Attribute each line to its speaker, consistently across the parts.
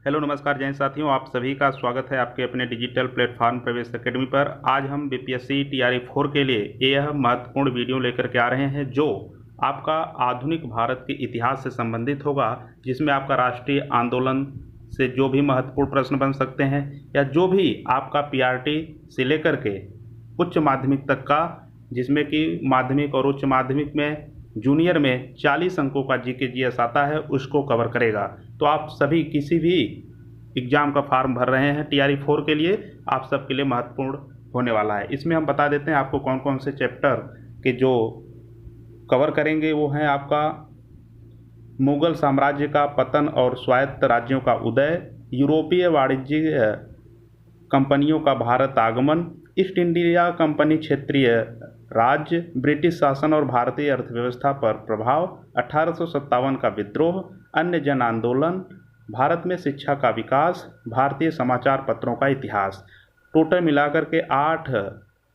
Speaker 1: Hello नमस्कार जैन साथियों, आप सभी का स्वागत है आपके अपने डिजिटल प्लेटफॉर्म प्रवेश एकेडमी पर। आज हम बीपीएससी टीआरई 4 के लिए यह महत्वपूर्ण वीडियो लेकर के आ रहे हैं जो आपका आधुनिक भारत के इतिहास से संबंधित होगा, जिसमें आपका राष्ट्रीय आंदोलन से जो भी महत्वपूर्ण प्रश्न बन सकते हैं या जो भी आपका पीआरटी से लेकर के उच्च माध्यमिक तक का, जिसमें कि माध्यमिक और उच्च माध्यमिक में जूनियर में 40 अंकों का जीके जीएस आता है, उसको कवर करेगा। तो आप सभी किसी भी एग्ज़ाम का फॉर्म भर रहे हैं टीआरई 4 के लिए, आप सबके लिए महत्वपूर्ण होने वाला है। इसमें हम बता देते हैं आपको कौन कौन से चैप्टर के जो कवर करेंगे। वो हैं आपका मुगल साम्राज्य का पतन और स्वायत्त राज्यों का उदय, यूरोपीय वाणिज्य कंपनियों का भारत आगमन, ईस्ट इंडिया कंपनी क्षेत्रीय राज्य, ब्रिटिश शासन और भारतीय अर्थव्यवस्था पर प्रभाव, 1857 का विद्रोह, अन्य जन आंदोलन, भारत में शिक्षा का विकास, भारतीय समाचार पत्रों का इतिहास। टोटल मिलाकर के 8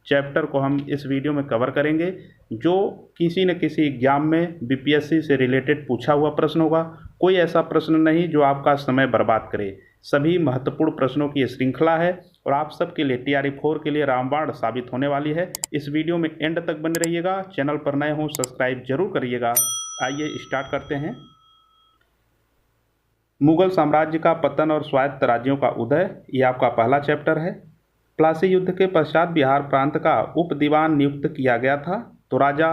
Speaker 1: चैप्टर को हम इस वीडियो में कवर करेंगे, जो किसी न किसी एग्जाम में बीपीएससी से रिलेटेड पूछा हुआ प्रश्न होगा। कोई ऐसा प्रश्न नहीं जो आपका समय बर्बाद करे। सभी महत्वपूर्ण प्रश्नों की श्रृंखला है और आप सबके लिए टीआरई 4 के लिए रामबाण साबित होने वाली है। इस वीडियो में एंड तक बने रहिएगा। चैनल पर नए हों सब्सक्राइब जरूर करिएगा। आइए स्टार्ट करते हैं। मुगल साम्राज्य का पतन और स्वायत्त राज्यों का उदय, ये आपका पहला चैप्टर है। प्लासी युद्ध के पश्चात बिहार प्रांत का उप दीवान नियुक्त किया गया था, तो राजा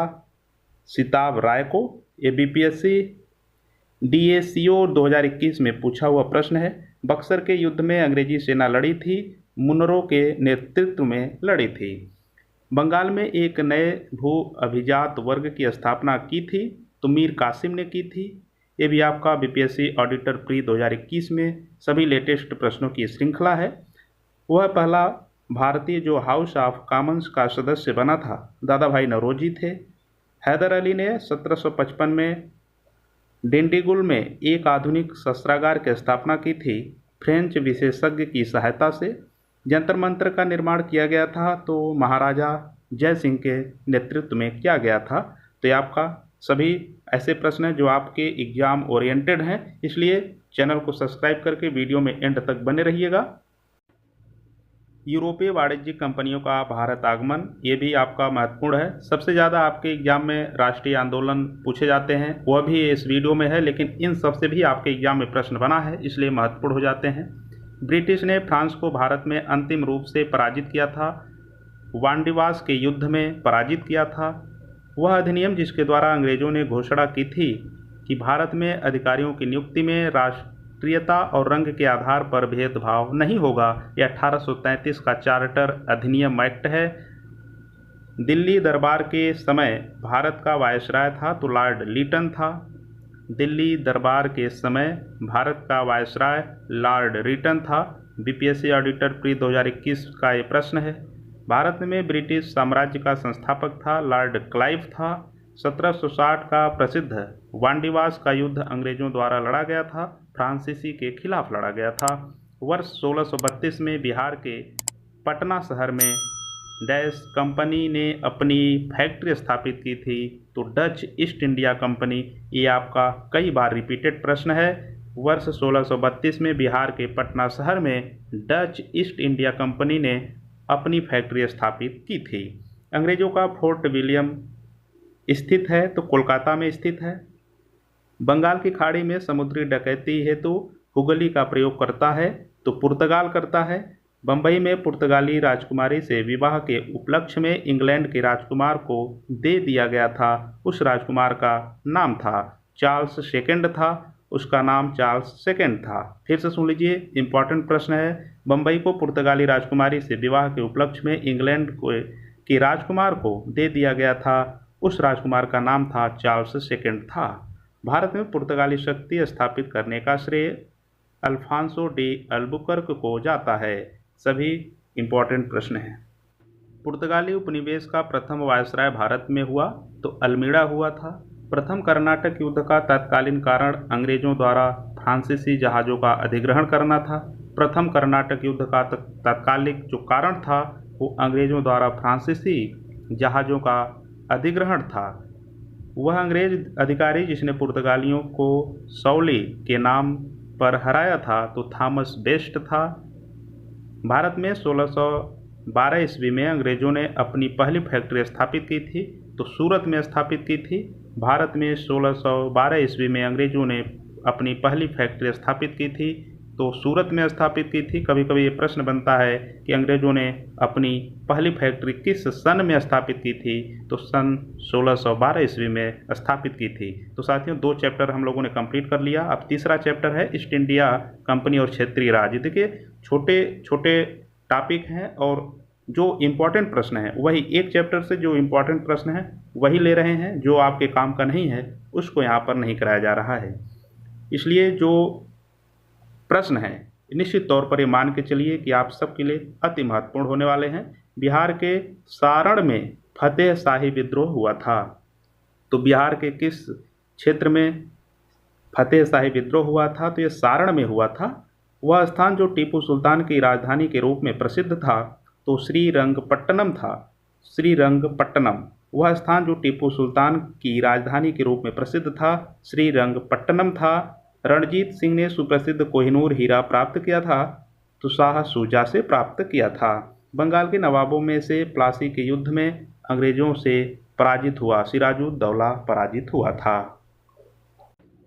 Speaker 1: सिताब राय को। ये बीपीएससी डीएसीओ 2021 में पूछा हुआ प्रश्न है। बक्सर के युद्ध में अंग्रेजी सेना लड़ी थी, मुनरो के नेतृत्व में लड़ी थी। बंगाल में एक नए भू अभिजात वर्ग की स्थापना की थी, तो मीर कासिम ने की थी। ये भी आपका बीपीएससी ऑडिटर प्री 2021 में सभी लेटेस्ट प्रश्नों की श्रृंखला है। वह पहला भारतीय जो हाउस ऑफ कॉमन्स का सदस्य बना था, दादा भाई नौरोजी थे। हैदर अली ने 1755 में डिंडीगुल में एक आधुनिक शस्त्रागार की स्थापना की थी, फ्रेंच विशेषज्ञ की सहायता से। जंतर मंतर का निर्माण किया गया था, तो महाराजा जय सिंह के नेतृत्व में किया गया था। तो ये आपका सभी ऐसे प्रश्न हैं जो आपके एग्जाम ओरिएंटेड हैं, इसलिए चैनल को सब्सक्राइब करके वीडियो में एंड तक बने रहिएगा। यूरोपीय वाणिज्यिक कंपनियों का भारत आगमन, ये भी आपका महत्वपूर्ण है। सबसे ज़्यादा आपके एग्जाम में राष्ट्रीय आंदोलन पूछे जाते हैं, वह भी इस वीडियो में है, लेकिन इन सब से भी आपके एग्जाम में प्रश्न बना है, इसलिए महत्वपूर्ण हो जाते हैं। ब्रिटिश ने फ्रांस को भारत में अंतिम रूप से पराजित किया था, वांडीवास के युद्ध में पराजित किया था। वह अधिनियम जिसके द्वारा अंग्रेजों ने घोषणा की थी कि भारत में अधिकारियों की नियुक्ति में राष्ट्रीयता और रंग के आधार पर भेदभाव नहीं होगा, यह 1833 का चार्टर अधिनियम एक्ट है। दिल्ली दरबार के समय भारत का वायसराय था, तो लॉर्ड लीटन था। दिल्ली दरबार के समय भारत का वायसराय लॉर्ड लीटन था। बीपीएससी ऑडिटर प्री 2021 का ये प्रश्न है। भारत में ब्रिटिश साम्राज्य का संस्थापक था, लॉर्ड क्लाइव था। 1760 का प्रसिद्ध वांडीवास का युद्ध अंग्रेजों द्वारा लड़ा गया था, फ्रांसीसी के खिलाफ लड़ा गया था। वर्ष 1632 में बिहार के पटना शहर में डैश कंपनी ने अपनी फैक्ट्री स्थापित की थी, तो डच ईस्ट इंडिया कंपनी। ये आपका कई बार रिपीटेड प्रश्न है। वर्ष 1632 में बिहार के पटना शहर में डच ईस्ट इंडिया कंपनी ने अपनी फैक्ट्री स्थापित की थी। अंग्रेजों का फोर्ट विलियम स्थित है, तो कोलकाता में स्थित है। बंगाल की खाड़ी में समुद्री डकैती हेतु हुगली का प्रयोग करता है, तो पुर्तगाल करता है। बंबई में पुर्तगाली राजकुमारी से विवाह के उपलक्ष्य में इंग्लैंड के राजकुमार को दे दिया गया था। उस राजकुमार का नाम था चार्ल्स सेकंड था, उसका नाम चार्ल्स सेकंड था। फिर से सुन लीजिए, इंपॉर्टेंट प्रश्न है। बंबई को पुर्तगाली राजकुमारी से विवाह के उपलक्ष्य में इंग्लैंड के राजकुमार को दे दिया गया था, उस राजकुमार का नाम था चार्ल्स सेकंड था। भारत में पुर्तगाली शक्ति स्थापित करने का श्रेय अल्फांसो डी अल्बुकर्क को जाता है। सभी इंपॉर्टेंट प्रश्न हैं। पुर्तगाली उपनिवेश का प्रथम वायसराय भारत में हुआ, तो अल्मीड़ा हुआ था। प्रथम कर्नाटक युद्ध का तत्कालीन कारण अंग्रेजों द्वारा फ्रांसीसी जहाज़ों का अधिग्रहण करना था। प्रथम कर्नाटक युद्ध का तत्कालिक जो कारण था, वो अंग्रेजों द्वारा फ्रांसीसी जहाज़ों का अधिग्रहण था। वह अंग्रेज अधिकारी जिसने पुर्तगालियों को सौली के नाम पर हराया था तो थॉमस बेस्ट था। भारत में 1612 ईस्वी में अंग्रेजों ने अपनी पहली फैक्ट्री स्थापित की थी तो सूरत में स्थापित की थी। भारत में 1612 ईस्वी में अंग्रेजों ने अपनी पहली फैक्ट्री स्थापित की थी तो सूरत में स्थापित की थी। कभी कभी ये प्रश्न बनता है कि अंग्रेजों ने अपनी पहली फैक्ट्री किस सन में स्थापित की थी, तो सन 1612 ईस्वी में स्थापित की थी। तो साथियों 2 चैप्टर हम लोगों ने कंप्लीट कर लिया। अब तीसरा चैप्टर है ईस्ट इंडिया कंपनी और क्षेत्रीय राज्य। देखिए छोटे छोटे टॉपिक हैं और जो इम्पोर्टेंट प्रश्न है वही एक चैप्टर से जो इम्पोर्टेंट प्रश्न है वही ले रहे हैं, जो आपके काम का नहीं है उसको यहाँ पर नहीं कराया जा रहा है। इसलिए जो प्रश्न है निश्चित तौर पर ये मान के चलिए कि आप सबके लिए अति महत्वपूर्ण होने वाले हैं। बिहार के सारण में फतेह शाही विद्रोह हुआ था, तो बिहार के किस क्षेत्र में फतेह शाही विद्रोह हुआ था, तो ये सारण में हुआ था। वह स्थान जो टीपू सुल्तान की राजधानी के रूप में प्रसिद्ध था तो श्रीरंगपट्टनम था। श्रीरंगपट्टनम वह स्थान जो टीपू सुल्तान की राजधानी के रूप में प्रसिद्ध था, श्रीरंगपट्टनम था। रणजीत सिंह ने सुप्रसिद्ध कोहिनूर हीरा प्राप्त किया था तो शाह शुजा से प्राप्त किया था। बंगाल के नवाबों में से प्लासी के युद्ध में अंग्रेजों से पराजित हुआ सिराजुद्दौला पराजित हुआ था।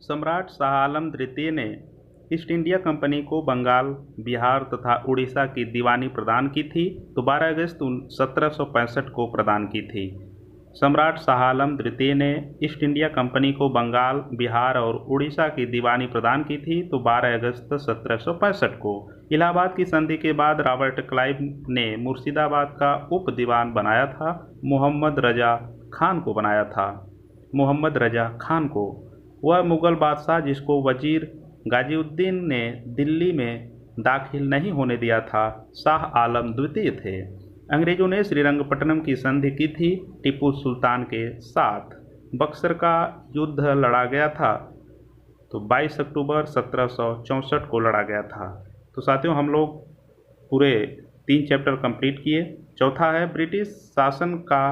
Speaker 1: सम्राट शाह आलम द्वितीय ने ईस्ट इंडिया कंपनी को बंगाल, बिहार तथा उड़ीसा की दीवानी प्रदान की थी तो 12 अगस्त 1765 को प्रदान की थी। सम्राट शाह आलम द्वितीय ने ईस्ट इंडिया कंपनी को बंगाल, बिहार और उड़ीसा की दीवानी प्रदान की थी तो 12 अगस्त 1765 को। इलाहाबाद की संधि के बाद रॉबर्ट क्लाइव ने मुर्शिदाबाद का उप दीवान बनाया था, मोहम्मद रजा खान को बनाया था। मोहम्मद रजा खान को वह मुगल बादशाह जिसको वजीर गाजीउद्दीन ने दिल्ली में दाखिल नहीं होने दिया था, शाह आलम द्वितीय थे। अंग्रेजों ने श्रीरंगपट्टनम की संधि की थी टीपू सुल्तान के साथ। बक्सर का युद्ध लड़ा गया था तो 22 अक्टूबर 1764 को लड़ा गया था। तो साथियों हम लोग पूरे 3 चैप्टर कंप्लीट किए। चौथा है ब्रिटिश शासन का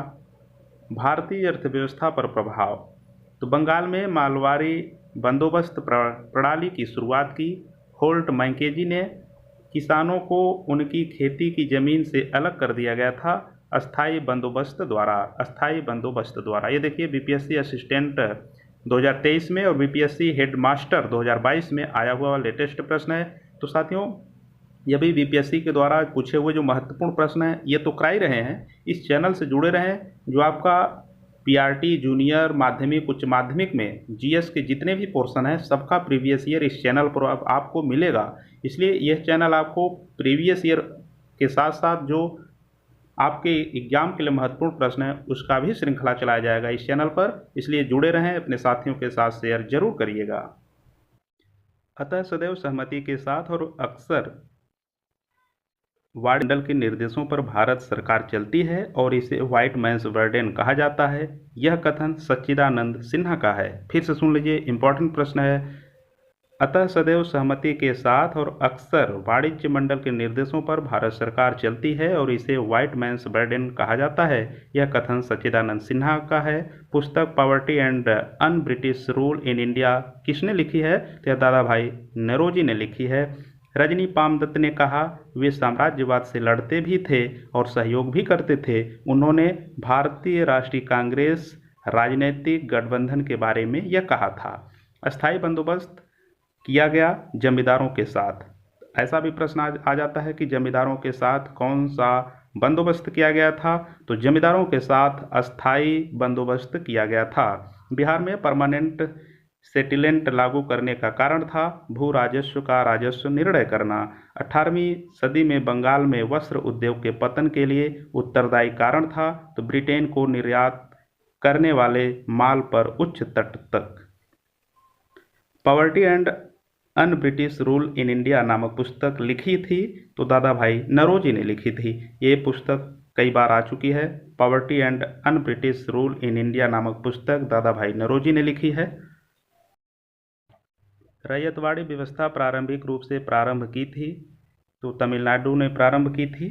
Speaker 1: भारतीय अर्थव्यवस्था पर प्रभाव। तो बंगाल में मालवारी बंदोबस्त प्रणाली की शुरुआत की। होल्ट मैकेंजी ने किसानों को उनकी खेती की ज़मीन से अलग कर दिया गया था अस्थाई बंदोबस्त द्वारा। ये देखिए बीपीएससी असिस्टेंट 2023 में और बीपीएससी हेडमास्टर 2022 में आया हुआ लेटेस्ट प्रश्न है। तो साथियों ये भी बीपीएससी के द्वारा पूछे हुए जो महत्वपूर्ण प्रश्न हैं ये तो करा ही रहे हैं। इस चैनल से जुड़े रहें। जो आपका पीआरटी जूनियर माध्यमिक उच्च माध्यमिक में जीएस के जितने भी पोर्शन हैं सबका प्रीवियस ईयर इस चैनल पर आपको मिलेगा। इसलिए यह चैनल आपको प्रीवियस ईयर के साथ साथ जो आपके एग्जाम के लिए महत्वपूर्ण प्रश्न है उसका भी श्रृंखला चलाया जाएगा इस चैनल पर। इसलिए जुड़े रहें, अपने साथियों के साथ शेयर जरूर करिएगा। अतः सदैव सहमति के साथ और अक्सर वार्डन के निर्देशों पर भारत सरकार चलती है और इसे व्हाइट मैन्स बर्डन कहा जाता है। यह कथन सच्चिदानंद सिन्हा का है। फिर से सुन लीजिए, इंपॉर्टेंट प्रश्न है। अतः सदैव सहमति के साथ और अक्सर वाणिज्य मंडल के निर्देशों पर भारत सरकार चलती है और इसे व्हाइट मैन्स बर्डन कहा जाता है। यह कथन सच्चिदानंद सिन्हा का है। पुस्तक poverty and un British rule in India किसने लिखी है? तो यह दादा भाई नौरोजी ने लिखी है। रजनी पामदत्त ने कहा वे साम्राज्यवाद से लड़ते भी थे और सहयोग भी करते थे। उन्होंने भारतीय राष्ट्रीय कांग्रेस राजनीतिक गठबंधन के बारे में यह कहा था। अस्थायी बंदोबस्त किया गया जमींदारों के साथ। ऐसा भी प्रश्न आ जाता है कि जमींदारों के साथ कौन सा बंदोबस्त किया गया था? तो जमींदारों के साथ अस्थायी बंदोबस्त किया गया था। बिहार में परमानेंट सेटिलमेंट लागू करने का कारण था भू राजस्व का राजस्व निर्णय करना। 18वीं सदी में बंगाल में वस्त्र उद्योग के पतन के लिए उत्तरदायी कारण था तो ब्रिटेन को निर्यात करने वाले माल पर उच्च तट तक। Poverty and un British rule in India नामक पुस्तक लिखी थी तो दादा भाई नौरोजी ने लिखी थी। ये पुस्तक कई बार आ चुकी है। Poverty and un British rule in India नामक पुस्तक दादा भाई नौरोजी ने लिखी है। रैयतवाड़ी व्यवस्था प्रारंभिक रूप से प्रारंभ की थी तो तमिलनाडु ने प्रारंभ की थी।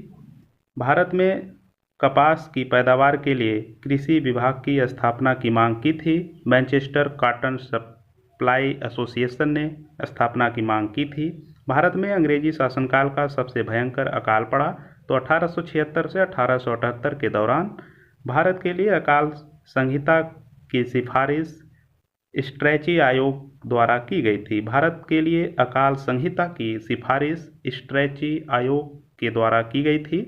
Speaker 1: भारत में कपास की पैदावार के लिए कृषि विभाग की स्थापना की मांग की थी। मैनचेस्टर कॉटन प्लाई एसोसिएशन ने स्थापना की मांग की थी। भारत में अंग्रेजी शासनकाल का सबसे भयंकर अकाल पड़ा तो 1876 से 1878 के दौरान भारत के लिए अकाल संहिता की सिफारिश स्ट्रैची आयोग द्वारा की गई थी। भारत के लिए अकाल संहिता की सिफारिश स्ट्रैची आयोग के द्वारा की गई थी।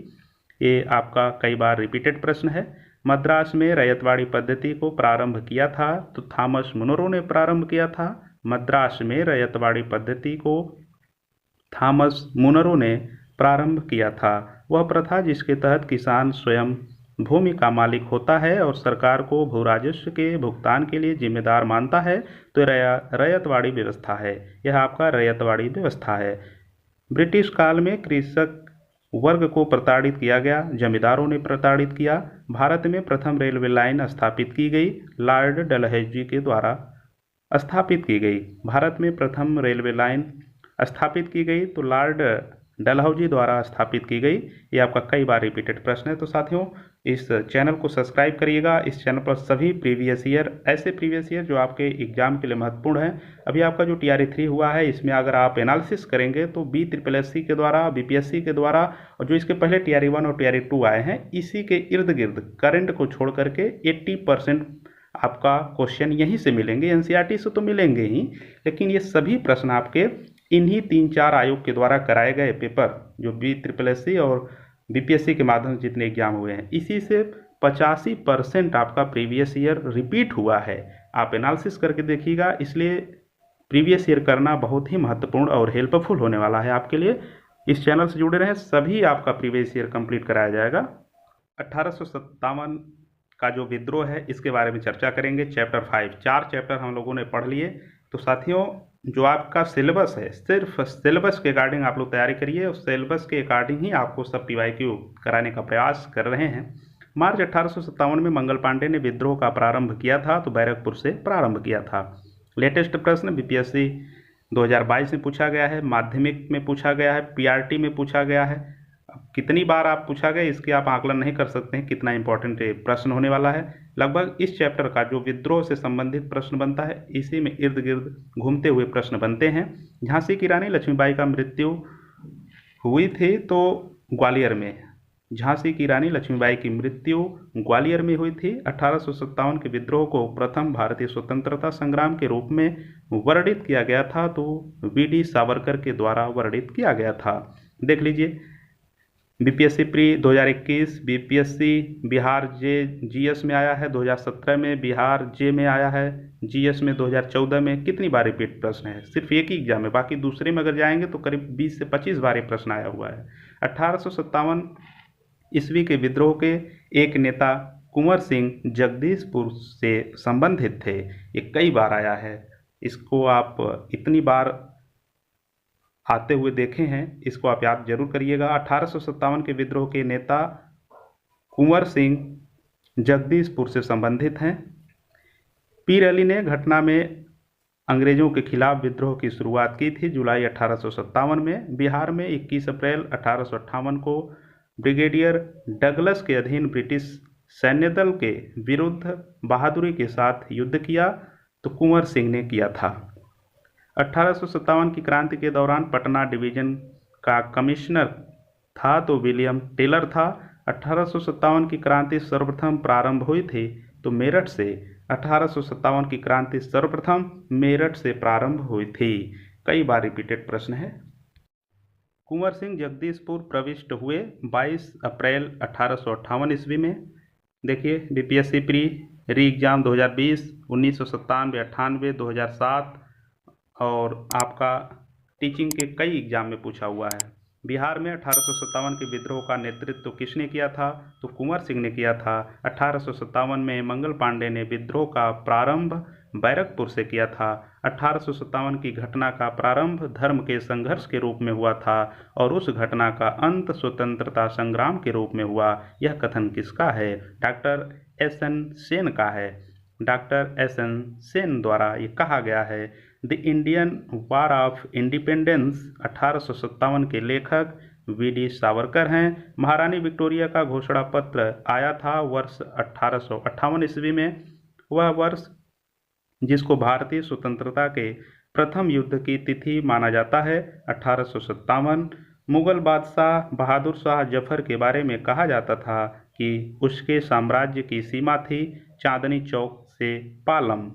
Speaker 1: ये आपका कई बार रिपीटेड प्रश्न है। मद्रास में रैयतवाड़ी पद्धति को प्रारंभ किया था तो थॉमस मुनरो ने प्रारंभ किया था। मद्रास में रैयतवाड़ी पद्धति को थॉमस मुनरो ने प्रारंभ किया था। वह प्रथा जिसके तहत किसान स्वयं भूमि का मालिक होता है और सरकार को भू राजस्व के भुगतान के लिए जिम्मेदार मानता है, तो रैयतवाड़ी व्यवस्था है। यह आपका रैयतवाड़ी व्यवस्था है। ब्रिटिश काल में कृषक वर्ग को प्रताड़ित किया गया, जमींदारों ने प्रताड़ित किया। भारत में प्रथम रेलवे लाइन स्थापित की गई, लॉर्ड डलहौजी के द्वारा स्थापित की गई। भारत में प्रथम रेलवे लाइन स्थापित की गई तो लॉर्ड डलहौजी द्वारा स्थापित की गई। ये आपका कई बार रिपीटेड प्रश्न है। तो साथियों, इस चैनल को सब्सक्राइब करिएगा। इस चैनल पर सभी प्रीवियस ईयर, ऐसे प्रीवियस ईयर जो आपके एग्जाम के लिए महत्वपूर्ण है। अभी आपका जो TRE 3 हुआ है, इसमें अगर आप एनालिसिस करेंगे तो BSSC के द्वारा, BPSC के द्वारा और जो इसके पहले TRE 1 और TRE 2 आए हैं, इसी के इर्द गिर्द करंट को छोड़ करके 80% आपका क्वेश्चन यहीं से मिलेंगे। NCERT से तो मिलेंगे ही, लेकिन ये सभी प्रश्न आपके इन्हीं 3-4 आयोग के द्वारा कराए गए पेपर, जो BSSC और BPSC के माध्यम से जितने एग्जाम हुए हैं, इसी से 85% आपका प्रीवियस ईयर रिपीट हुआ है। आप एनालिसिस करके देखिएगा। इसलिए प्रीवियस ईयर करना बहुत ही महत्वपूर्ण और हेल्पफुल होने वाला है आपके लिए। इस चैनल से जुड़े रहें, सभी आपका प्रीवियस ईयर कंप्लीट कराया जाएगा। 1857 का जो विद्रोह है, इसके बारे में चर्चा करेंगे। चैप्टर 5, 4 चैप्टर हम लोगों ने पढ़ लिए। तो साथियों, जो आपका सिलेबस है, सिर्फ सिलेबस के अकॉर्डिंग आप लोग तैयारी करिए। उस सिलेबस के अकॉर्डिंग ही आपको सब PYQ कराने का प्रयास कर रहे हैं। मार्च 1857 में मंगल पांडे ने विद्रोह का प्रारंभ किया था तो बैरकपुर से प्रारंभ किया था। लेटेस्ट प्रश्न BPSC 2022 में पूछा गया है, माध्यमिक में पूछा गया है, PRT में पूछा गया है। अब कितनी बार आप पूछा गया, इसके आप आकलन नहीं कर सकते हैं कितना इंपॉर्टेंट प्रश्न होने वाला है। लगभग इस चैप्टर का जो विद्रोह से संबंधित प्रश्न बनता है, इसी में इर्द गिर्द घूमते हुए प्रश्न बनते हैं। झांसी की रानी लक्ष्मीबाई का मृत्यु हुई थी तो ग्वालियर में, झांसी की रानी लक्ष्मीबाई की मृत्यु ग्वालियर में हुई थी। 1857 के विद्रोह को प्रथम भारतीय स्वतंत्रता संग्राम के रूप में वर्णित किया गया था तो VD सावरकर के द्वारा वर्णित किया गया था। देख लीजिए, BPSC pre 2021, BPSC Bihar GS में आया है 2017 में, बिहार J में आया है, GS में 2014 में। कितनी बार रिपीट प्रश्न है? सिर्फ एक ही एग्जाम है, बाकी दूसरे में अगर जाएंगे तो करीब 20 से 25 बार ये प्रश्न आया हुआ है। 1857 ईस्वी के विद्रोह के एक नेता कुंवर सिंह जगदीशपुर से संबंधित थे। ये कई बार आया है, इसको आप इतनी बार आते हुए देखे हैं, इसको आप याद जरूर करिएगा। 1857 के विद्रोह के नेता कुंवर सिंह जगदीशपुर से संबंधित हैं। पीर अली ने घटना में अंग्रेजों के खिलाफ विद्रोह की शुरुआत की थी जुलाई 1857 में। बिहार में 21 अप्रैल 1858 को ब्रिगेडियर डगलस के अधीन ब्रिटिश सैन्य दल के विरुद्ध बहादुरी के साथ युद्ध किया तो कुंवर सिंह ने किया था। 1857 की क्रांति के दौरान पटना डिवीजन का कमिश्नर था तो विलियम टेलर था। 1857 की क्रांति सर्वप्रथम प्रारंभ हुई थी तो मेरठ से। 1857 की क्रांति सर्वप्रथम मेरठ से प्रारंभ हुई थी। कई बार रिपीटेड प्रश्न है। कुंवर सिंह जगदीशपुर प्रविष्ट हुए 22 अप्रैल 1858 ईस्वी में। देखिए, BPSC प्री री एग्जाम 2020, 1997, 98, 2007 और आपका टीचिंग के कई एग्जाम में पूछा हुआ है। बिहार में 1857 के विद्रोह का नेतृत्व किसने किया था? तो कुंवर सिंह ने किया था। 1857 में मंगल पांडे ने विद्रोह का प्रारंभ बैरकपुर से किया था। 1857 की घटना का प्रारंभ धर्म के संघर्ष के रूप में हुआ था और उस घटना का अंत स्वतंत्रता संग्राम के रूप में हुआ। यह कथन किसका है? डॉक्टर SN सेन का है। डॉक्टर SN सेन द्वारा ये कहा गया है। The Indian war of independence 1857 के लेखक VD सावरकर हैं। महारानी विक्टोरिया का घोषणा पत्र आया था वर्ष 1858 ईस्वी में। वह वर्ष जिसको भारतीय स्वतंत्रता के प्रथम युद्ध की तिथि माना जाता है 1857। मुगल बादशाह बहादुर शाह जफर के बारे में कहा जाता था कि उसके साम्राज्य की सीमा थी चांदनी चौक से पालम।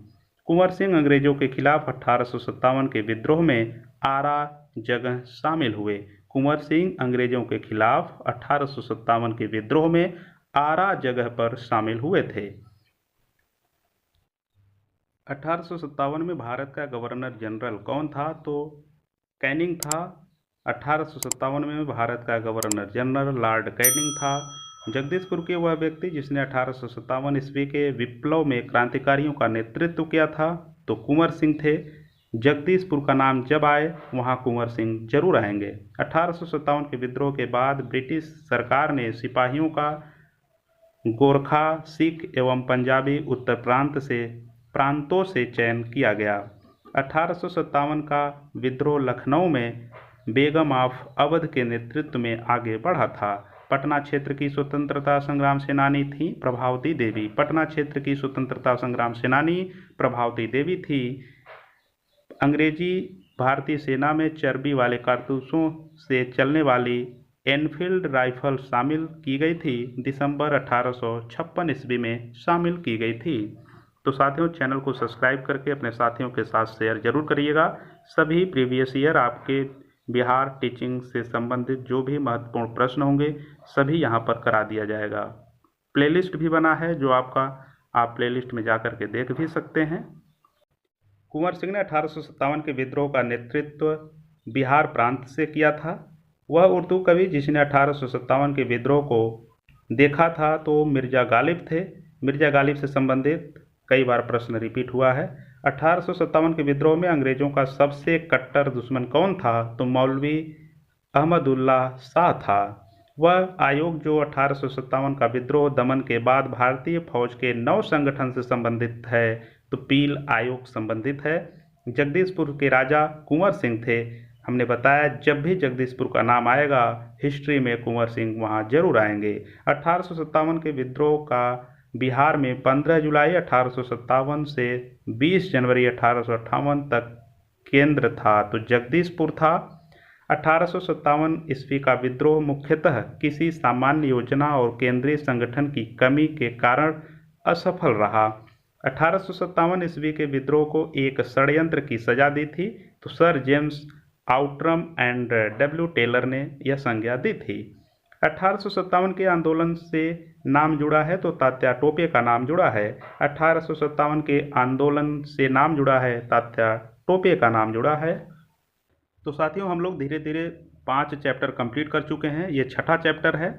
Speaker 1: कुंवर सिंह अंग्रेजों के खिलाफ 1857 के विद्रोह में आरा जगह शामिल हुए। कुंवर सिंह अंग्रेजों के खिलाफ 1857 के विद्रोह में आरा जगह पर शामिल हुए थे। 1857 में भारत का गवर्नर जनरल कौन था? तो कैनिंग था। 1857 में भारत का गवर्नर जनरल लॉर्ड कैनिंग था। जगदीशपुर के वह व्यक्ति जिसने 1857 ईस्वी के विप्लव में क्रांतिकारियों का नेतृत्व किया था, तो कुंवर सिंह थे। जगदीशपुर का नाम जब आए वहाँ कुंवर सिंह जरूर आएंगे। 1857 के विद्रोह के बाद ब्रिटिश सरकार ने सिपाहियों का गोरखा, सिख एवं पंजाबी उत्तर प्रांतों से चयन किया गया। 1857 का विद्रोह लखनऊ में बेगम ऑफ अवध के नेतृत्व में आगे बढ़ा था। पटना क्षेत्र की स्वतंत्रता संग्राम सेनानी थी प्रभावती देवी। पटना क्षेत्र की स्वतंत्रता संग्राम सेनानी प्रभावती देवी थी। अंग्रेजी भारतीय सेना में चर्बी वाले कारतूसों से चलने वाली एनफील्ड राइफल शामिल की गई थी। दिसंबर 1856 ईस्वी में शामिल की गई थी। तो साथियों, चैनल को सब्सक्राइब करके अपने साथियों के साथ शेयर जरूर करिएगा। सभी प्रीवियस ईयर आपके बिहार टीचिंग से संबंधित जो भी महत्वपूर्ण प्रश्न होंगे सभी यहाँ पर करा दिया जाएगा। प्लेलिस्ट भी बना है जो आप प्लेलिस्ट में जा कर के देख भी सकते हैं। कुंवर सिंह ने 1857 के विद्रोह का नेतृत्व बिहार प्रांत से किया था। वह उर्दू कवि जिसने 1857 के विद्रोह को देखा था तो मिर्जा गालिब थे। मिर्जा गालिब से संबंधित कई बार प्रश्न रिपीट हुआ है। 1857 के विद्रोह में अंग्रेजों का सबसे कट्टर दुश्मन कौन था? तो मौलवी अहमदुल्ला शाह था। वह आयोग जो 1857 का विद्रोह दमन के बाद भारतीय फौज के नव संगठन से संबंधित है, तो पील आयोग संबंधित है। जगदीशपुर के राजा कुंवर सिंह थे। हमने बताया जब भी जगदीशपुर का नाम आएगा हिस्ट्री में कुंवर सिंह वहाँ जरूर आएंगे। 1857 के विद्रोह का बिहार में 15 जुलाई 1857 से 20 जनवरी 1858 तक केंद्र था, तो जगदीशपुर था। 1857 ईस्वी का विद्रोह मुख्यतः किसी सामान्य योजना और केंद्रीय संगठन की कमी के कारण असफल रहा। 1857 ईस्वी के विद्रोह को एक षड्यंत्र की सजा दी थी, तो sir James Outram and W Taylor ने यह संज्ञा दी थी। 1857 के आंदोलन से नाम जुड़ा है तो तात्या टोपे का नाम जुड़ा है। 1857 के आंदोलन से नाम जुड़ा है, तात्या टोपे का नाम जुड़ा है। तो साथियों, हम लोग धीरे धीरे 5 चैप्टर कंप्लीट कर चुके हैं। ये छठा चैप्टर है।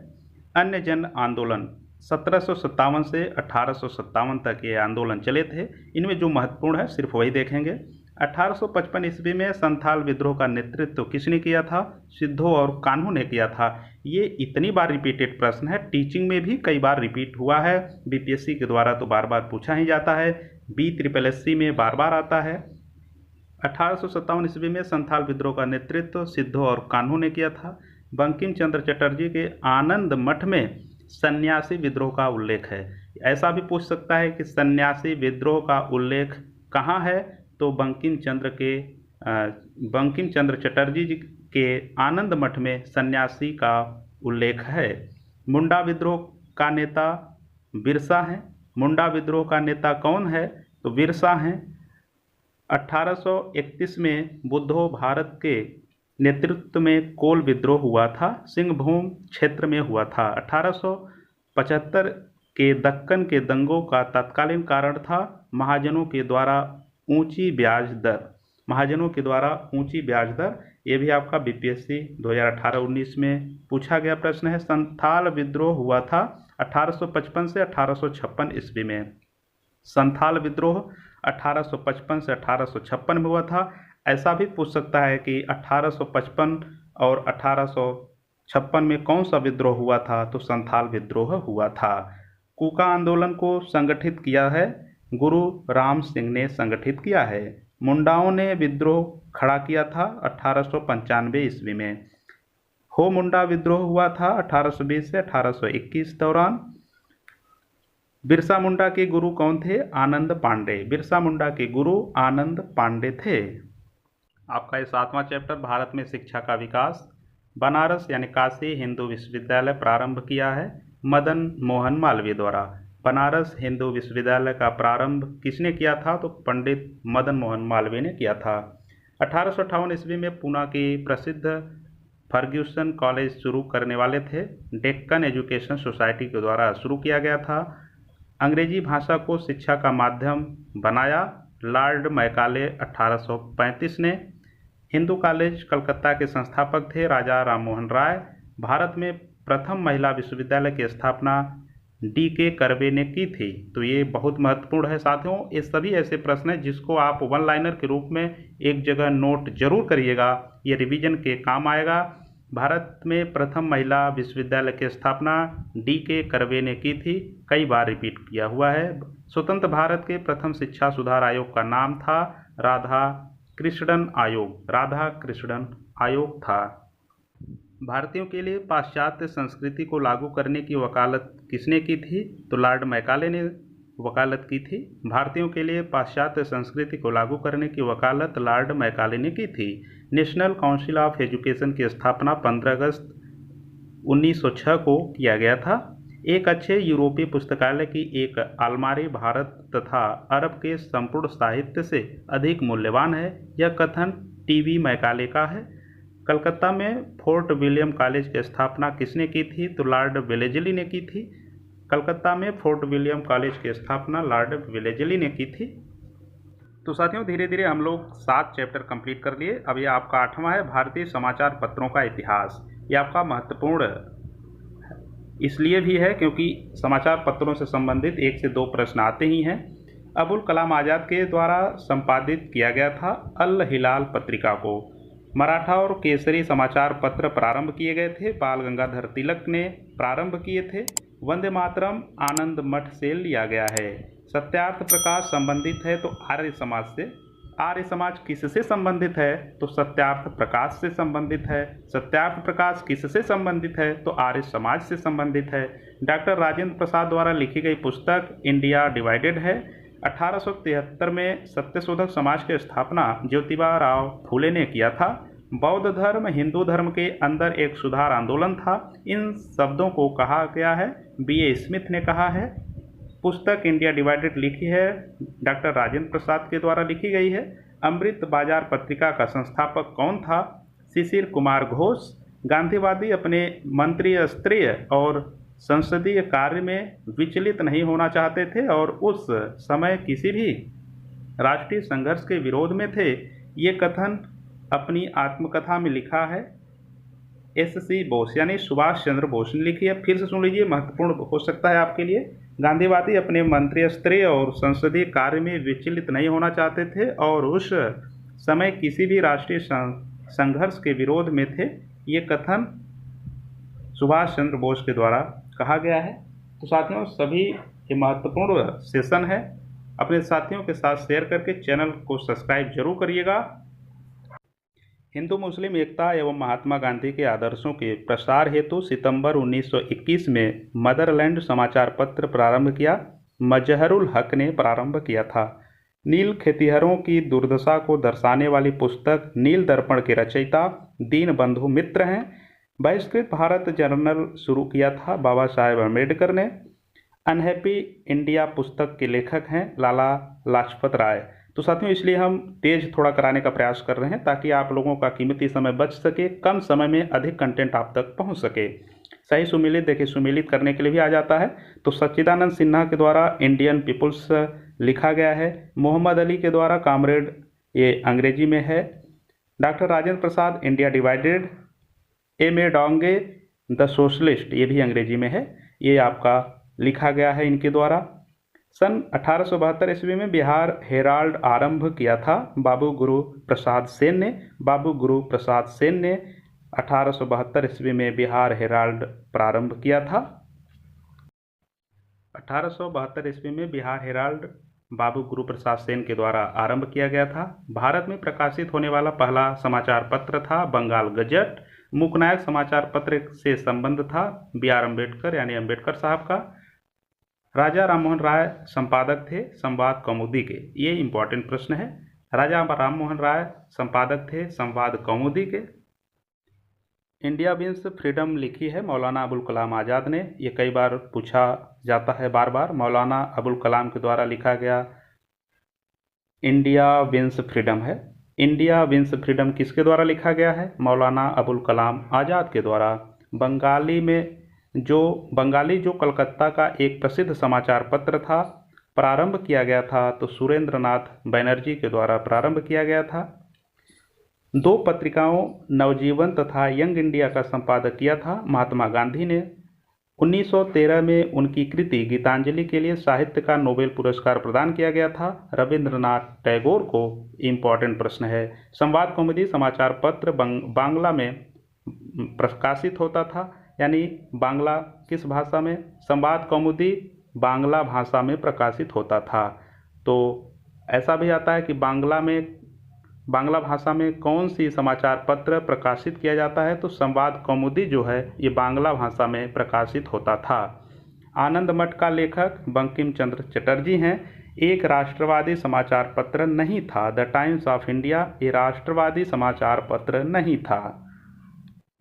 Speaker 1: अन्य जन आंदोलन 1757 से 1857 तक ये आंदोलन चले थे। इनमें जो महत्वपूर्ण है सिर्फ वही देखेंगे। 1855 ईस्वी में संथाल विद्रोह का नेतृत्व किसने किया था? सिद्धो और कान्हू ने किया था। ये इतनी बार रिपीटेड प्रश्न है, टीचिंग में भी कई बार रिपीट हुआ है। बीपीएससी के द्वारा तो बार बार पूछा ही जाता है, BSSC में बार बार आता है। 1857 ईस्वी में संथाल विद्रोह का नेतृत्व सिद्धो और कान्हू ने किया था। बंकिम चंद्र चटर्जी के आनंद मठ में सन्यासी विद्रोह का उल्लेख है। ऐसा भी पूछ सकता है कि सन्यासी विद्रोह का उल्लेख कहाँ है? तो बंकिम चंद्र चटर्जी जी के आनंद मठ में सन्यासी का उल्लेख है। मुंडा विद्रोह का नेता बिरसा हैं। मुंडा विद्रोह का नेता कौन है? तो बिरसा हैं। 1831 में बुद्धो भारत के नेतृत्व में कोल विद्रोह हुआ था, सिंहभूम क्षेत्र में हुआ था। 1875 के दक्कन के दंगों का तत्कालीन कारण था महाजनों के द्वारा ऊंची ब्याज दर। ये भी आपका बीपीएससी 2018-19 में पूछा गया प्रश्न है। संथाल विद्रोह हुआ था 1855 से 1856 ईस्वी में। संथाल विद्रोह 1855 से 1856 में हुआ था। ऐसा भी पूछ सकता है कि 1855 और 1856 में कौन सा विद्रोह हुआ था? तो संथाल विद्रोह हुआ था। कूका आंदोलन को संगठित किया है गुरु राम सिंह ने संगठित किया है। मुंडाओं ने विद्रोह खड़ा किया था 1895 ईस्वी में। हो मुंडा विद्रोह हुआ था 1820 से 1821 दौरान। बिरसा मुंडा के गुरु कौन थे? आनंद पांडे। बिरसा मुंडा के गुरु आनंद पांडे थे। आपका ये 7वां चैप्टर भारत में शिक्षा का विकास। बनारस यानी काशी हिंदू विश्वविद्यालय प्रारंभ किया है मदन मोहन मालवीय द्वारा। बनारस हिंदू विश्वविद्यालय का प्रारंभ किसने किया था? तो पंडित मदन मोहन मालवीय ने किया था। 1858 ईस्वी में पुणे की प्रसिद्ध फर्ग्यूसन कॉलेज शुरू करने वाले थे। डेक्कन एजुकेशन सोसाइटी के द्वारा शुरू किया गया था। अंग्रेजी भाषा को शिक्षा का माध्यम बनाया लॉर्ड मैकाले 1835 ने। हिंदू कॉलेज कलकत्ता के संस्थापक थे राजा राममोहन राय। भारत में प्रथम महिला विश्वविद्यालय की स्थापना D.K. कर्वे ने की थी। तो ये बहुत महत्वपूर्ण है साथियों। ये सभी ऐसे प्रश्न हैं जिसको आप वन लाइनर के रूप में एक जगह नोट जरूर करिएगा, ये रिवीजन के काम आएगा। भारत में प्रथम महिला विश्वविद्यालय की स्थापना D.K. कर्वे ने की थी, कई बार रिपीट किया हुआ है। स्वतंत्र भारत के प्रथम शिक्षा सुधार आयोग का नाम था राधा कृष्णन आयोग। राधा कृष्णन आयोग था। भारतीयों के लिए पाश्चात्य संस्कृति को लागू करने की वकालत किसने की थी? तो लॉर्ड मैकाले ने वकालत की थी। भारतीयों के लिए पाश्चात्य संस्कृति को लागू करने की वकालत लॉर्ड मैकाले ने की थी। नेशनल काउंसिल ऑफ एजुकेशन की स्थापना 15 अगस्त 1906 को किया गया था। एक अच्छे यूरोपीय पुस्तकालय की एक अलमारी भारत तथा अरब के संपूर्ण साहित्य से अधिक मूल्यवान है, यह कथन टीवी मैकाले का है। कलकत्ता में फोर्ट विलियम कॉलेज की स्थापना किसने की थी? तो लॉर्ड वेलेजली ने की थी। कलकत्ता में फोर्ट विलियम कॉलेज की स्थापना लॉर्ड वेलेजली ने की थी। तो साथियों धीरे धीरे हम लोग 7 चैप्टर कंप्लीट कर लिए। अब ये आपका 8वां है भारतीय समाचार पत्रों का इतिहास। ये आपका महत्वपूर्ण इसलिए भी है क्योंकि समाचार पत्रों से संबंधित 1 से 2 प्रश्न आते ही हैं। अबुल कलाम आज़ाद के द्वारा संपादित किया गया था अल हिलाल पत्रिका को। मराठा और केसरी समाचार पत्र प्रारंभ किए गए थे, बाल गंगाधर तिलक ने प्रारंभ किए थे। वंदे मातरम आनंद मठ से लिया गया है। सत्यार्थ प्रकाश संबंधित है तो आर्य समाज से। आर्य समाज किससे संबंधित है? तो सत्यार्थ प्रकाश से संबंधित है। सत्यार्थ प्रकाश किससे संबंधित है? तो आर्य समाज से संबंधित है। डॉक्टर राजेंद्र प्रसाद द्वारा लिखी गई पुस्तक इंडिया डिवाइडेड है। 1873 में सत्यशोधक समाज की स्थापना ज्योतिबा राव फूले ने किया था। बौद्ध धर्म हिंदू धर्म के अंदर एक सुधार आंदोलन था। इन शब्दों को कहा गया है, B.A. स्मिथ ने कहा है। पुस्तक इंडिया डिवाइडेड लिखी है डॉक्टर राजेंद्र प्रसाद के द्वारा लिखी गई है। अमृत बाजार पत्रिका का संस्थापक कौन था? शिशिर कुमार घोष। गांधीवादी अपने मंत्रीय स्तरीय और संसदीय कार्य में विचलित नहीं होना चाहते थे और उस समय किसी भी राष्ट्रीय संघर्ष के विरोध में थे। ये कथन अपनी आत्मकथा में लिखा है S.C. बोस यानी सुभाष चंद्र बोस ने लिखी है। फिर से सुन लीजिए, महत्वपूर्ण हो सकता है आपके लिए। गांधीवादी अपने मंत्रीय स्तरीय और संसदीय कार्य में विचलित नहीं होना चाहते थे और उस समय किसी भी राष्ट्रीय संघर्ष के विरोध में थे। ये कथन सुभाष चंद्र बोस के द्वारा कहा गया है। तो साथियों सभी ये महत्वपूर्ण सेशन है, अपने साथियों के साथ शेयर करके चैनल को सब्सक्राइब जरूर करिएगा। हिंदू मुस्लिम एकता एवं महात्मा गांधी के आदर्शों के प्रसार हेतु सितंबर 1921 में मदरलैंड समाचार पत्र प्रारंभ किया। मजहरुल हक ने प्रारंभ किया था। नील खेतिहरों की दुर्दशा को दर्शाने वाली पुस्तक नील दर्पण के रचयिता दीन बंधु मित्र हैं। बहिष्कृत भारत जर्नल शुरू किया था बाबा साहेब अम्बेडकर ने। अनहैप्पी इंडिया पुस्तक के लेखक हैं लाला लाजपत राय। तो साथियों इसलिए हम तेज थोड़ा कराने का प्रयास कर रहे हैं ताकि आप लोगों का कीमती समय बच सके, कम समय में अधिक कंटेंट आप तक पहुंच सके। सही सुमिलित देखिए, सुमिलित करने के लिए भी आ जाता है। तो सच्चिदानंद सिन्हा के द्वारा इंडियन पीपुल्स लिखा गया है। मोहम्मद अली के द्वारा कामरेड ये अंग्रेजी में है। Doctor Rajendra Prasad India divided. M.A. Dange the socialist ये भी अंग्रेजी में है, ये आपका लिखा गया है इनके द्वारा। सन 1872 ईस्वी में बिहार हेराल्ड आरंभ किया था बाबू गुरु प्रसाद सेन ने। बाबू गुरु प्रसाद सेन ने 1872 ईस्वी में बिहार हेराल्ड प्रारंभ किया था। 1872 ईस्वी में बिहार हेराल्ड बाबू गुरु प्रसाद सेन के द्वारा आरंभ किया गया था। भारत में प्रकाशित होने वाला पहला समाचार पत्र था बंगाल गजट। मुकनायक समाचार पत्र से संबंध था B.R. अम्बेडकर यानी अम्बेडकर साहब का। राजा राममोहन राय संपादक थे संवाद कौमुदी के, ये इंपॉर्टेंट प्रश्न है। राजा राममोहन राय संपादक थे संवाद कौमुदी के। इंडिया विंस फ्रीडम लिखी है मौलाना अबुल कलाम आज़ाद ने, ये कई बार पूछा जाता है बार बार। मौलाना अबुल कलाम के द्वारा लिखा गया इंडिया विंस फ्रीडम है। इंडिया विंस फ्रीडम किसके द्वारा लिखा गया है? मौलाना अबुल कलाम आज़ाद के द्वारा। बंगाली जो कलकत्ता का एक प्रसिद्ध समाचार पत्र था, प्रारंभ किया गया था तो सुरेंद्र नाथ बनर्जी के द्वारा प्रारंभ किया गया था। 2 पत्रिकाओं नवजीवन तथा यंग इंडिया का संपादक किया था महात्मा गांधी ने। 1913 में उनकी कृति गीतांजलि के लिए साहित्य का नोबेल पुरस्कार प्रदान किया गया था रविंद्रनाथ टैगोर को। इम्पॉर्टेंट प्रश्न है। संवाद कौमुदी समाचार पत्र बांग्ला में प्रकाशित होता था, यानी बांग्ला किस भाषा में? संवाद कौमुदी बांग्ला भाषा में प्रकाशित होता था। तो ऐसा भी आता है कि बांग्ला भाषा में कौन सी समाचार पत्र प्रकाशित किया जाता है? तो संवाद कौमुदी जो है ये बांग्ला भाषा में प्रकाशित होता था। आनंद मठ का लेखक बंकिम चंद्र चटर्जी हैं। एक राष्ट्रवादी समाचार पत्र नहीं था। द टाइम्स ऑफ इंडिया ये राष्ट्रवादी समाचार पत्र नहीं था।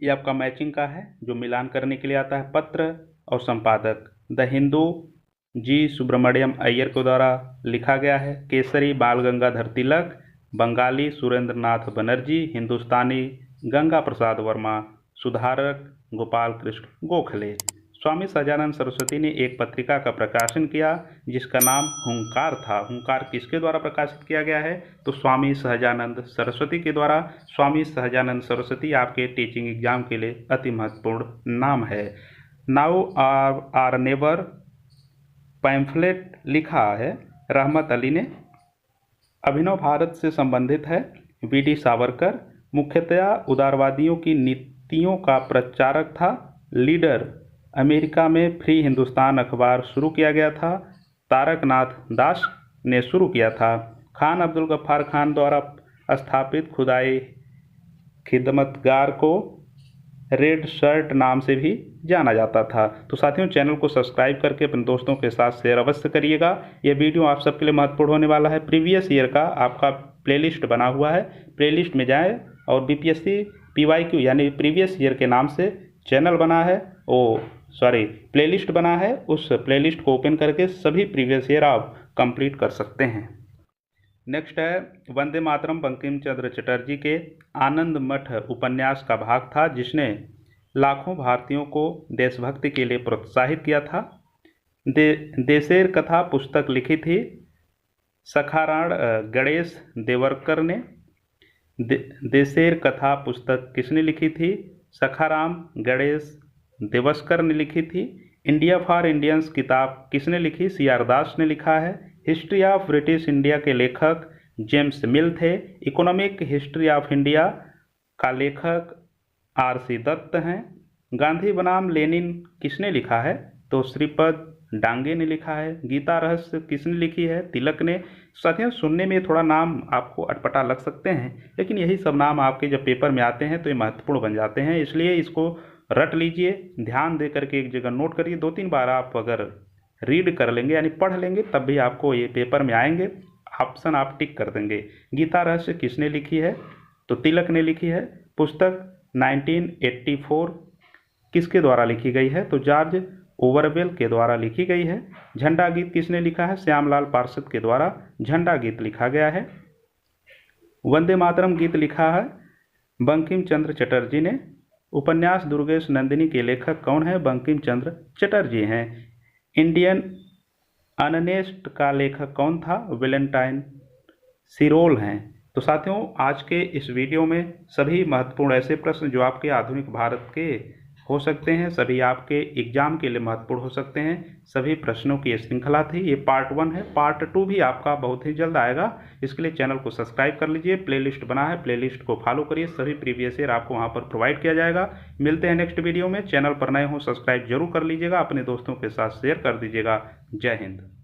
Speaker 1: ये आपका मैचिंग का है जो मिलान करने के लिए आता है पत्र और संपादक। द हिंदू जी सुब्रमण्यम अय्यर के द्वारा लिखा गया है। केसरी बाल गंगाधर तिलक, बंगाली सुरेंद्र नाथ बनर्जी, हिंदुस्तानी गंगा प्रसाद वर्मा, सुधारक गोपाल कृष्ण गोखले। स्वामी सहजानंद सरस्वती ने एक पत्रिका का प्रकाशन किया जिसका नाम हुंकार था। हुंकार किसके द्वारा प्रकाशित किया गया है? तो स्वामी सहजानंद सरस्वती के द्वारा। स्वामी सहजानंद सरस्वती आपके टीचिंग एग्जाम के लिए अति महत्वपूर्ण नाम है। नाउ आर नेवर पैम्फलेट लिखा है रहमत अली ने। अभिनव भारत से संबंधित है वीडी सावरकर। मुख्यतया उदारवादियों की नीतियों का प्रचारक था। लीडर अमेरिका में फ्री हिंदुस्तान अखबार शुरू किया गया था, तारकनाथ दास ने शुरू किया था। खान अब्दुल गफ्फार खान द्वारा स्थापित खुदाई खिदमतगार को रेड शर्ट नाम से भी जाना जाता था। तो साथियों चैनल को सब्सक्राइब करके अपने दोस्तों के साथ शेयर अवश्य करिएगा। यह वीडियो आप सबके लिए महत्वपूर्ण होने वाला है। प्रीवियस ईयर का आपका प्लेलिस्ट बना हुआ है, प्लेलिस्ट में जाएं और बीपीएससी पीवाईक्यू यानी प्रीवियस ईयर के नाम से चैनल बना है, प्लेलिस्ट बना है। उस प्लेलिस्ट को ओपन करके सभी प्रीवियस ईयर आप कंप्लीट कर सकते हैं। नेक्स्ट है वंदे मातरम बंकिम चंद्र चटर्जी के आनंद मठ उपन्यास का भाग था जिसने लाखों भारतीयों को देशभक्ति के लिए प्रोत्साहित किया था। देशेर कथा पुस्तक लिखी थी सखाराण गणेश देवरकर ने। देशेर कथा पुस्तक किसने लिखी थी? सखाराम गणेश देवस्कर ने लिखी थी। इंडिया फॉर इंडियंस किताब किसने लिखी? सीआर दास ने लिखा है। हिस्ट्री ऑफ ब्रिटिश इंडिया के लेखक जेम्स मिल थे। इकोनॉमिक हिस्ट्री ऑफ इंडिया का लेखक आर.सी. दत्त हैं। गांधी बनाम लेनिन किसने लिखा है? तो श्रीपद डांगे ने लिखा है। गीता रहस्य किसने लिखी है? तिलक ने। साथियों सुनने में थोड़ा नाम आपको अटपटा लग सकते हैं, लेकिन यही सब नाम आपके जब पेपर में आते हैं तो ये महत्वपूर्ण बन जाते हैं, इसलिए इसको रट लीजिए, ध्यान दे करके एक जगह नोट करिए। 2-3 बार आप अगर रीड कर लेंगे यानी पढ़ लेंगे तब भी आपको ये पेपर में आएंगे, ऑप्शन आप टिक कर देंगे। गीता रहस्य किसने लिखी है? तो तिलक ने लिखी है। पुस्तक 1984 किसके द्वारा लिखी गई है? तो जॉर्ज ओवरवेल के द्वारा लिखी गई है। झंडा गीत किसने लिखा है? श्यामलाल पार्षद के द्वारा झंडा गीत लिखा गया है। वंदे मातरम गीत लिखा है बंकिम चंद्र चटर्जी ने। उपन्यास दुर्गेश नंदिनी के लेखक कौन है? बंकिम चंद्र चटर्जी हैं। इंडियन अननेस्ट का लेखक कौन था? वेलेंटाइन सिरोल हैं। तो साथियों आज के इस वीडियो में सभी महत्वपूर्ण ऐसे प्रश्न जो आपके आधुनिक भारत के हो सकते हैं, सभी आपके एग्जाम के लिए महत्वपूर्ण हो सकते हैं, सभी प्रश्नों की श्रृंखला थी। ये पार्ट 1 है, पार्ट 2 भी आपका बहुत ही जल्द आएगा। इसके लिए चैनल को सब्सक्राइब कर लीजिए। प्लेलिस्ट बना है, प्लेलिस्ट को फॉलो करिए, सभी प्रीवियस ईयर आपको वहाँ पर प्रोवाइड किया जाएगा। मिलते हैं नेक्स्ट वीडियो में। चैनल पर नए हो सब्सक्राइब जरूर कर लीजिएगा, अपने दोस्तों के साथ शेयर कर दीजिएगा। जय हिंद।